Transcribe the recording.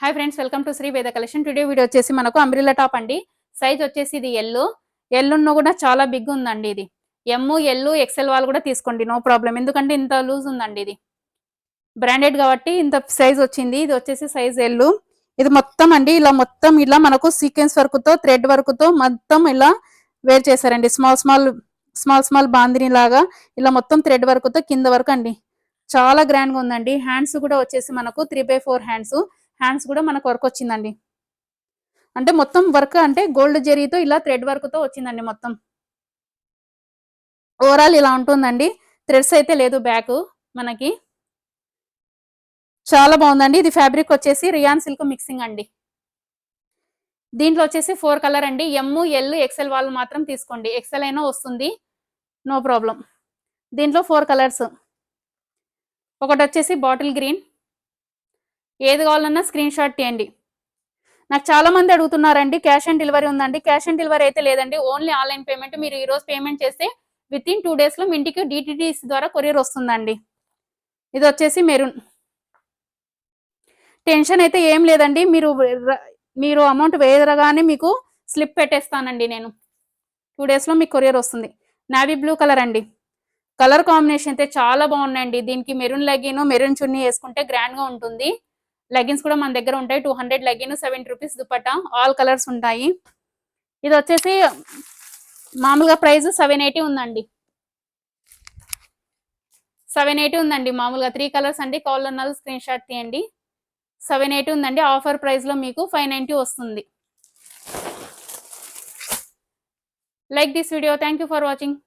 Hi friends, welcome to Sri Veda collection. Today video వచ్చేసి మనకు umbrella top అండి. సైజ్ వచ్చేసి ఇది ఎల్ ఉన్న కూడా చాలా బిగ్ ఉందండి. ఇది ఎల్ ఎక్సెల్ వాళ్ళు కూడా తీసుకోండి, నో ప్రాబ్లం. ఎందుకంటే ఇంత లూజ్ ఉందండి. ఇది బ్రాండెడ్ కాబట్టి ఇంత సైజ్ వచ్చింది. ఇది వచ్చేసి సైజ్ ఎల్. ఇది మొత్తం అండి ఇలా మనకు సీక్వెన్స్ వర్క్ తో థ్రెడ్ వర్క్ తో మొత్తం ఇలా వేర్ చేశారండి. స్మాల్ బాందిని లాగా ఇలా మొత్తం థ్రెడ్ వర్క్ తో కింద వరకు అండి. చాలా గ్రాండ్ గా ఉందండి. హ్యాండ్స్ కూడా వచ్చేసి మనకు 3/4 హ్యాండ్స్ కూడా మనకు వర్క్ వచ్చిందండి. అంటే మొత్తం వర్క్ అంటే గోల్డ్ జెరీతో ఇలా థ్రెడ్ వర్క్ తో వచ్చిందండి. మొత్తం ఓవరాల్ ఇలా ఉంటుందండి. థ్రెడ్స్ అయితే లేదు బ్యాక్. మనకి చాలా బాగుందండి. ఇది ఫ్యాబ్రిక్ వచ్చేసి రియాన్ సిల్క్ మిక్సింగ్ అండి. దీంట్లో వచ్చేసి 4 కలర్ అండి. ఎల్ ఎక్సెల్ వాళ్ళు మాత్రం తీసుకోండి. ఎక్సెల్ అయినా వస్తుంది, నో ప్రాబ్లం. దీంట్లో 4 కలర్స్. ఒకటి వచ్చేసి బాటిల్ గ్రీన్. ఏది కావాలన్నా స్క్రీన్ షాట్ తీయండి. నాకు చాలా మంది అడుగుతున్నారండి క్యాష్ ఆన్ డెలివరీ ఉందండి. క్యాష్ ఆన్ డెలివరీ అయితే లేదండి, ఓన్లీ ఆన్లైన్ పేమెంట్. మీరు ఈ రోజు పేమెంట్ చేస్తే విత్ ఇన్ 2 days లో మీ ఇంటికి డిటిడిసి ద్వారా కొరియర్ వస్తుందండి. ఇది వచ్చేసి మెరూన్. టెన్షన్ అయితే ఏం లేదండి. మీరు అమౌంట్ వేయగానే మీకు స్లిప్ పెట్టేస్తానండి నేను. 2 days లో మీకు కొరియర్ వస్తుంది. నావీ బ్లూ కలర్ అండి. కలర్ కాంబినేషన్ అయితే చాలా బాగున్నాయండి. దీనికి మెరూన్ లెగిన్, మెరూన్ చున్నీ వేసుకుంటే గ్రాండ్ గా ఉంటుంది. లెగిన్స్ కూడా మన దగ్గర ఉంటాయి. 200 legging, 70 rupees dupatta, all colours ఉంటాయి. ఇది వచ్చేసి మామూలుగా ప్రైస్ 780 ఉందండి. 780 ఉందండి మామూలుగా. 3 కలర్స్ అండి. కావాలన్న స్క్రీన్ షాట్ తీయండి. 780 ఉందండి. ఆఫర్ ప్రైస్ లో మీకు 590 వస్తుంది. Like this video. Thank you for watching.